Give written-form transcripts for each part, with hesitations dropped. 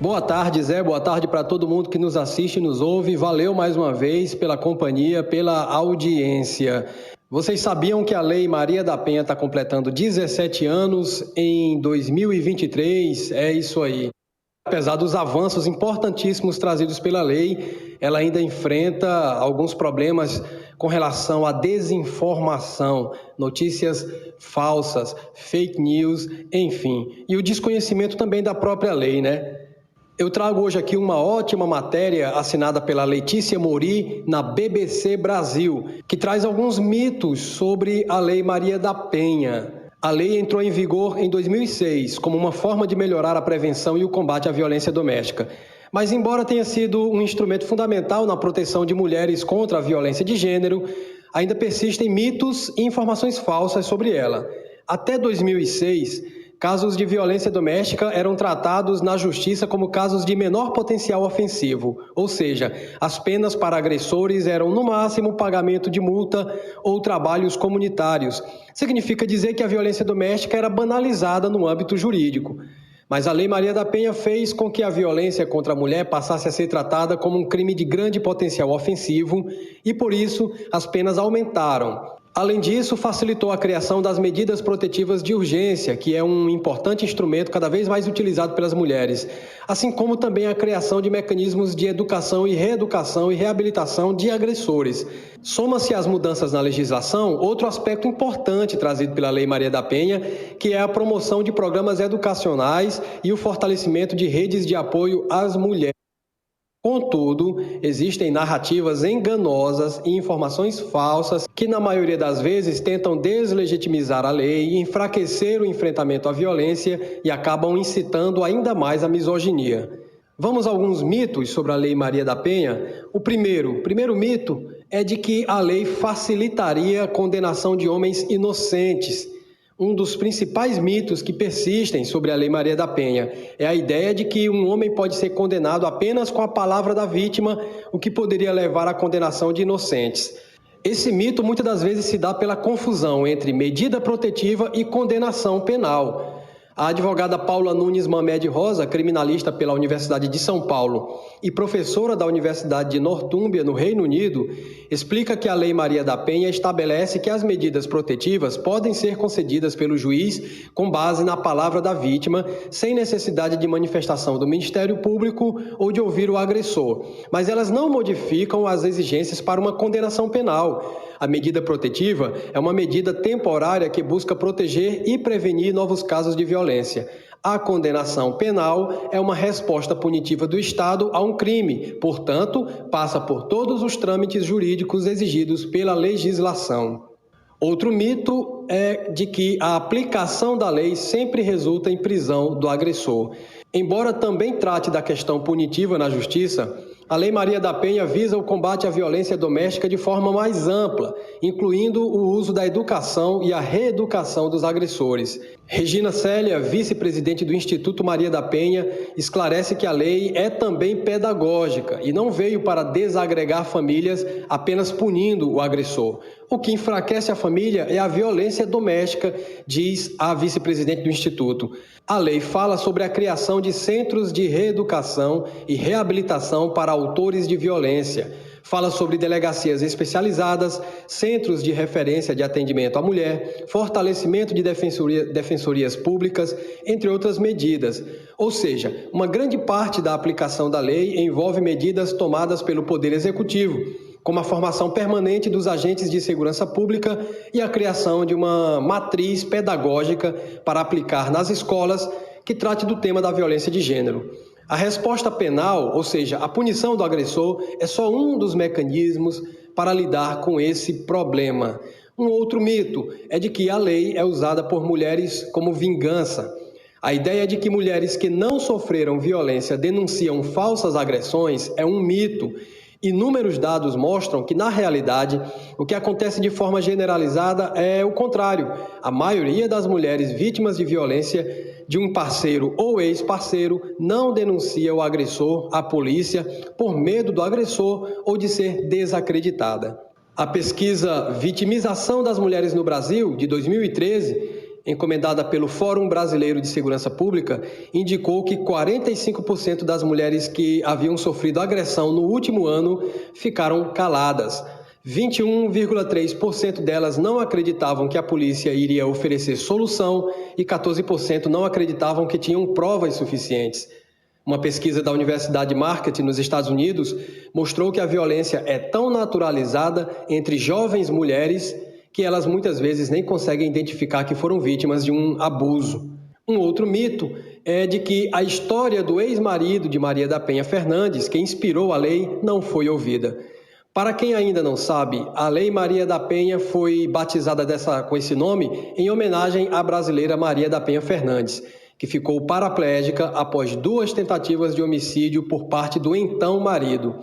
Boa tarde, Zé. Boa tarde para todo mundo que nos assiste e nos ouve. Valeu mais uma vez pela companhia, pela audiência. Vocês sabiam que a Lei Maria da Penha está completando 17 anos em 2023? É isso aí. Apesar dos avanços importantíssimos trazidos pela lei, ela ainda enfrenta alguns problemas com relação à desinformação, notícias falsas, fake news, enfim. E o desconhecimento também da própria lei, né? Eu trago hoje aqui uma ótima matéria assinada pela Letícia Mori na BBC Brasil, que traz alguns mitos sobre a Lei Maria da Penha. A lei entrou em vigor em 2006 como uma forma de melhorar a prevenção e o combate à violência doméstica. Mas, embora tenha sido um instrumento fundamental na proteção de mulheres contra a violência de gênero, ainda persistem mitos e informações falsas sobre ela. Até 2006, casos de violência doméstica eram tratados na justiça como casos de menor potencial ofensivo, ou seja, as penas para agressores eram no máximo pagamento de multa ou trabalhos comunitários. Significa dizer que a violência doméstica era banalizada no âmbito jurídico. Mas a Lei Maria da Penha fez com que a violência contra a mulher passasse a ser tratada como um crime de grande potencial ofensivo e, por isso, as penas aumentaram. Além disso, facilitou a criação das medidas protetivas de urgência, que é um importante instrumento cada vez mais utilizado pelas mulheres, assim como também a criação de mecanismos de educação e reeducação e reabilitação de agressores. Soma-se às mudanças na legislação outro aspecto importante trazido pela Lei Maria da Penha, que é a promoção de programas educacionais e o fortalecimento de redes de apoio às mulheres. Contudo, existem narrativas enganosas e informações falsas que, na maioria das vezes, tentam deslegitimizar a lei, enfraquecer o enfrentamento à violência e acabam incitando ainda mais a misoginia. Vamos a alguns mitos sobre a Lei Maria da Penha? O primeiro mito é de que a lei facilitaria a condenação de homens inocentes. Um dos principais mitos que persistem sobre a Lei Maria da Penha é a ideia de que um homem pode ser condenado apenas com a palavra da vítima, o que poderia levar à condenação de inocentes. Esse mito muitas das vezes se dá pela confusão entre medida protetiva e condenação penal. A advogada Paula Nunes Mamed Rosa, criminalista pela Universidade de São Paulo e professora da Universidade de Northumbria, no Reino Unido, explica que a Lei Maria da Penha estabelece que as medidas protetivas podem ser concedidas pelo juiz com base na palavra da vítima, sem necessidade de manifestação do Ministério Público ou de ouvir o agressor, mas elas não modificam as exigências para uma condenação penal. A medida protetiva é uma medida temporária que busca proteger e prevenir novos casos de violência. A condenação penal é uma resposta punitiva do Estado a um crime, portanto, passa por todos os trâmites jurídicos exigidos pela legislação. Outro mito é de que a aplicação da lei sempre resulta em prisão do agressor. Embora também trate da questão punitiva na justiça, a Lei Maria da Penha visa o combate à violência doméstica de forma mais ampla, incluindo o uso da educação e a reeducação dos agressores. Regina Célia, vice-presidente do Instituto Maria da Penha, esclarece que a lei é também pedagógica e não veio para desagregar famílias apenas punindo o agressor. O que enfraquece a família é a violência doméstica, diz a vice-presidente do Instituto. A lei fala sobre a criação de centros de reeducação e reabilitação para autores de violência. Fala sobre delegacias especializadas, centros de referência de atendimento à mulher, fortalecimento de defensorias públicas, entre outras medidas. Ou seja, uma grande parte da aplicação da lei envolve medidas tomadas pelo Poder Executivo, como a formação permanente dos agentes de segurança pública e a criação de uma matriz pedagógica para aplicar nas escolas que trate do tema da violência de gênero. A resposta penal, ou seja, a punição do agressor, é só um dos mecanismos para lidar com esse problema. Um outro mito é de que a lei é usada por mulheres como vingança. A ideia de que mulheres que não sofreram violência denunciam falsas agressões é um mito. Inúmeros dados mostram que, na realidade, o que acontece de forma generalizada é o contrário. A maioria das mulheres vítimas de violência de um parceiro ou ex-parceiro não denuncia o agressor à polícia por medo do agressor ou de ser desacreditada. A pesquisa Vitimização das Mulheres no Brasil, de 2013, encomendada pelo Fórum Brasileiro de Segurança Pública, indicou que 45% das mulheres que haviam sofrido agressão no último ano ficaram caladas. 21,3% delas não acreditavam que a polícia iria oferecer solução e 14% não acreditavam que tinham provas suficientes. Uma pesquisa da Universidade Marquette, nos Estados Unidos, mostrou que a violência é tão naturalizada entre jovens mulheres que elas muitas vezes nem conseguem identificar que foram vítimas de um abuso. Um outro mito é de que a história do ex-marido de Maria da Penha Fernandes, que inspirou a lei, não foi ouvida. Para quem ainda não sabe, a Lei Maria da Penha foi batizada com esse nome em homenagem à brasileira Maria da Penha Fernandes, que ficou paraplégica após 2 tentativas de homicídio por parte do então marido.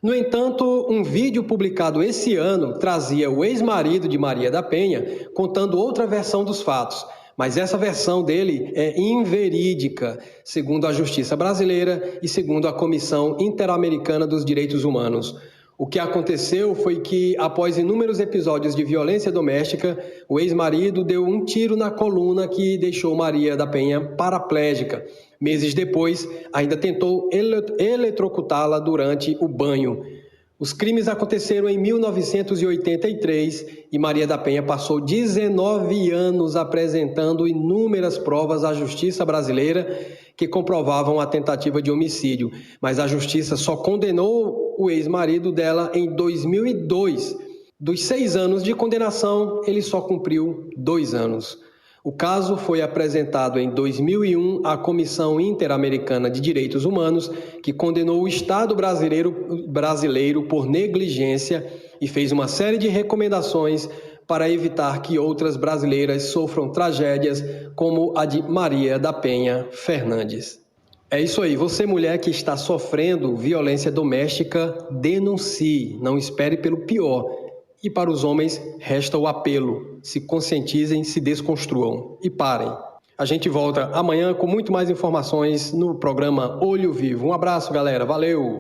No entanto, um vídeo publicado esse ano trazia o ex-marido de Maria da Penha contando outra versão dos fatos, mas essa versão dele é inverídica, segundo a Justiça Brasileira e segundo a Comissão Interamericana dos Direitos Humanos. O que aconteceu foi que, após inúmeros episódios de violência doméstica, o ex-marido deu um tiro na coluna que deixou Maria da Penha paraplégica. Meses depois, ainda tentou eletrocutá-la durante o banho. Os crimes aconteceram em 1983 e Maria da Penha passou 19 anos apresentando inúmeras provas à Justiça Brasileira que comprovavam a tentativa de homicídio, mas a Justiça só condenou o ex-marido dela em 2002. Dos 6 anos de condenação, ele só cumpriu 2 anos. O caso foi apresentado em 2001 à Comissão Interamericana de Direitos Humanos, que condenou o Estado brasileiro por negligência e fez uma série de recomendações para evitar que outras brasileiras sofram tragédias como a de Maria da Penha Fernandes. É isso aí, você mulher que está sofrendo violência doméstica, denuncie, não espere pelo pior. E para os homens, resta o apelo, se conscientizem, se desconstruam e parem. A gente volta amanhã com muito mais informações no programa Olho Vivo. Um abraço, galera, valeu!